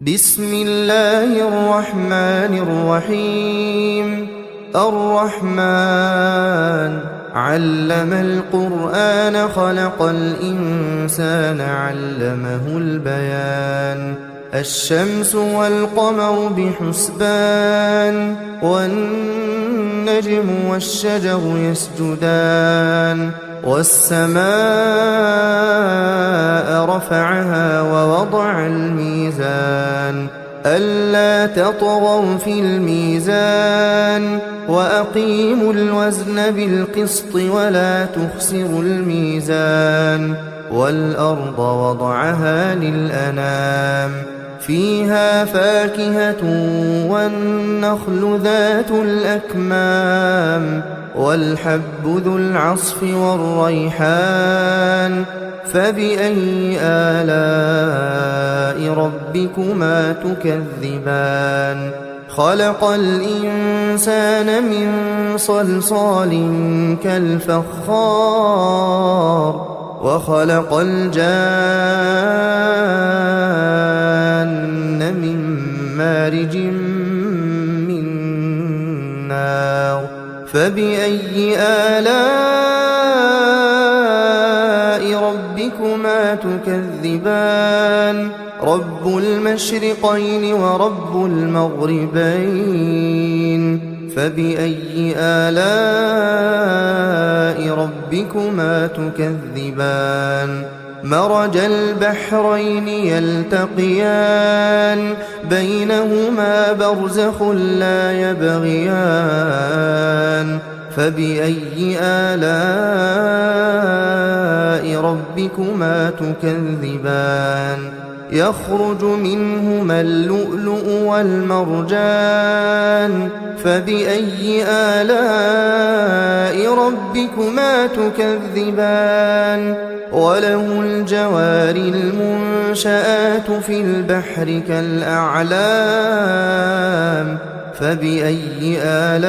بسم الله الرحمن الرحيم. الرحمن علم القرآن خلق الإنسان علمه البيان. الشمس والقمر بحسبان والنجم والشجر يسجدان والسماء رفعها ووضع الميزان ألا تطغوا في الميزان وأقيموا الوزن بالقسط ولا تخسروا الميزان. والأرض وضعها للأنام فيها فاكهة والنخل ذات الأكمام والحب ذو العصف والريحان. فبأي آلاء ربكما تكذبان؟ خلق الإنسان من صلصال كالفخار وخلق الجان من مارج من نار. فبأي آلاء ربكما تكذبان؟ رب المشرقين ورب المغربين. فبأي آلاء ربكما تكذبان؟ مرج البحرين يلتقيان بينهما برزخ لا يبغيان. فبأي آلاء ربكما تكذبان؟ يخرج منهما اللؤلؤ والمرجان. فبأي آلاء ربكما تكذبان؟ وله الجوار المنشآت في البحر كالأعلام. فبأي آلاء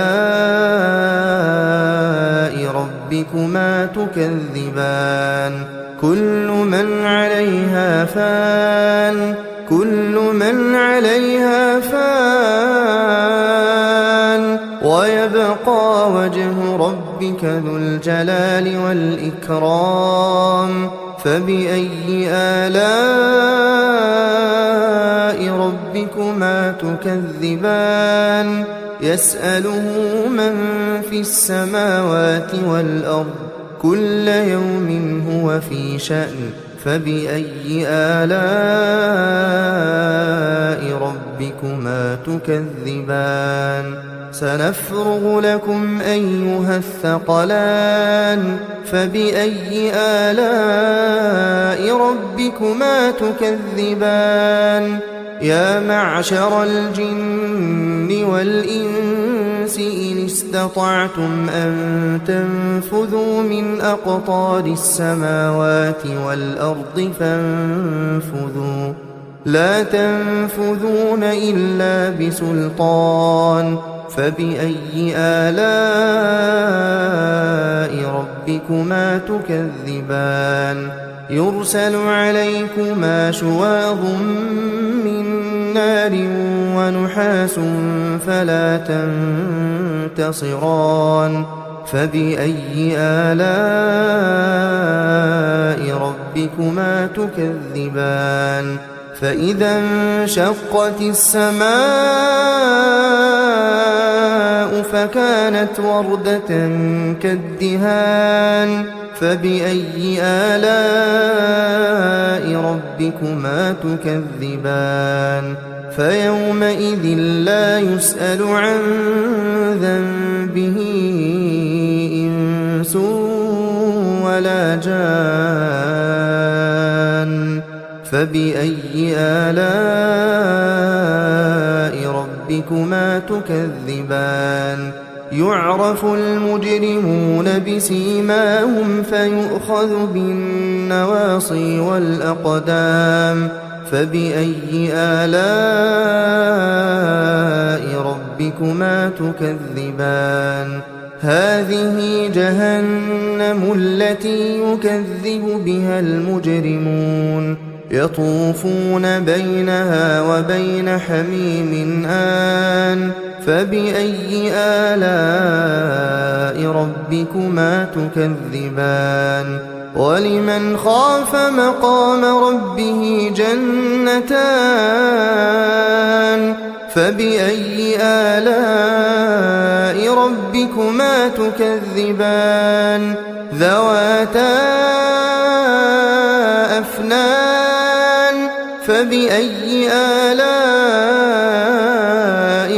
ربكما تكذبان؟ كل من عليها فان كل من عليها فان ويبقى وجه ربك ذو الجلال والإكرام. فبأي آلاء ربكما تكذبان؟ يسأله من في السماوات والأرض كل يوم هو في شأن. فبأي آلاء ربكما تكذبان؟ سنفرغ لكم أيها الثقلان. فبأي آلاء ربكما تكذبان؟ يا معشر الجن والإنس إن استطعتم أن تنفذوا من أقطار السماوات والأرض فانفذوا لا تنفذون إلا بسلطان. فبأي آلاء ربكما تكذبان؟ يرسل عليكما شواظ من نار ونحاس فلا تنتصران. فبأي آلاء ربكما تكذبان؟ فإذا انشقت السماء فكانت وردة كالدهان. فبأي آلاء ربكما تكذبان؟ فيومئذ لا يسأل عن ذنبه إنس ولا جان. فبأي آلاء ربكما تكذبان؟ يعرف المجرمون بسيماهم فيؤخذ بالنواصي والأقدام. فبأي آلاء ربكما تكذبان؟ هذه جهنم التي يكذب بها المجرمون يطوفون بينها وبين حميم آن فبأي آلاء ربكما تكذبان ولمن خاف مقام ربه جنتان فبأي آلاء ربكما تكذبان ذواتا أفنان فبأي آلاء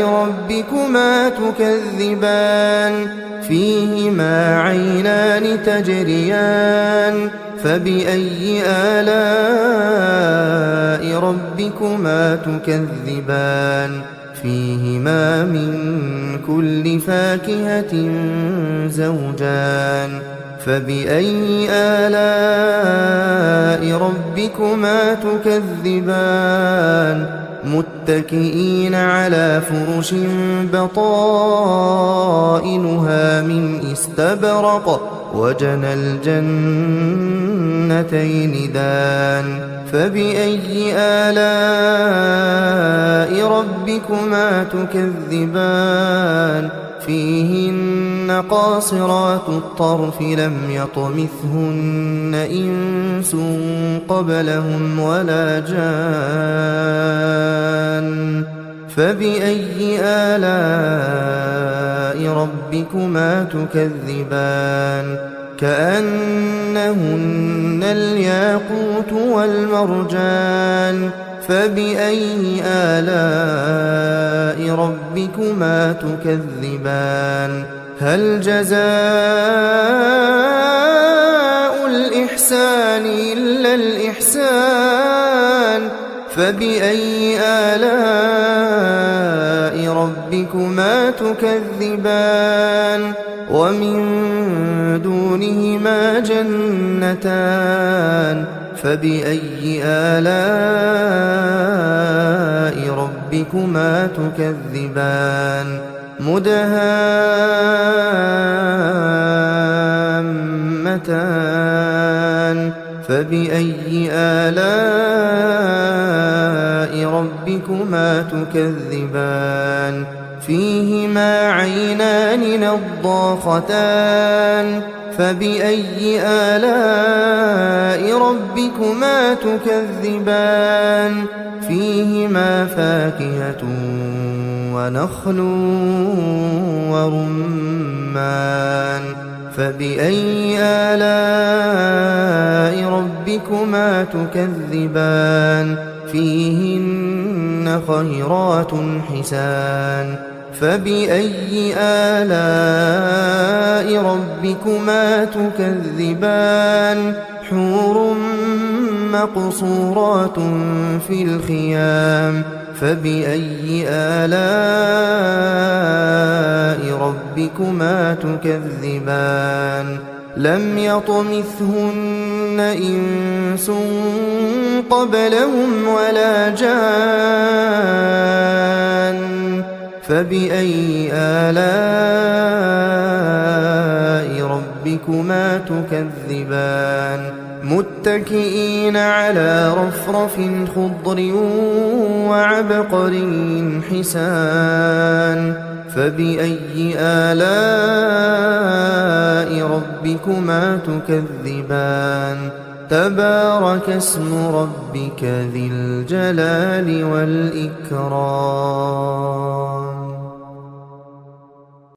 ربكما تكذبان فيهما عينان تجريان فبأي آلاء ربكما تكذبان فيهما من كل فاكهة زوجان فبأي آلاء ربكما تكذبان متكئين على فرش بطائنها من استبرق وجنى الجنتين دان فبأي آلاء ربكما تكذبان فيهن قاصرات الطرف لم يطمثهن إنس قبلهم ولا جان فبأي آلاء ربكما تكذبان كأنهن الياقوت والمرجان فبأي آلاء ربكما تكذبان هل جزاء الإحسان إلا الإحسان فبأي آلاء ربكما تكذبان ومن دونهما جنتان فبأي آلاء ربكما تكذبان مدهامتان فبأي آلاء ربكما تكذبان فيهما عينان نضاختان فبأي آلاء ربكما تكذبان فيهما فاكهة ونخل ورمان فبأي آلاء ربكما تكذبان فيهن خيرات حسان فبأي آلاء ربكما تكذبان حور مقصورات في الخيام فبأي آلاء ربكما تكذبان لم يطمثهن إنس قبلهم ولا جان فبأي آلاء ربكما تكذبان متكئين على رفرف خضر وعبقري حسان فبأي آلاء ربكما تكذبان تبارك اسم ربك ذي الجلال والإكرام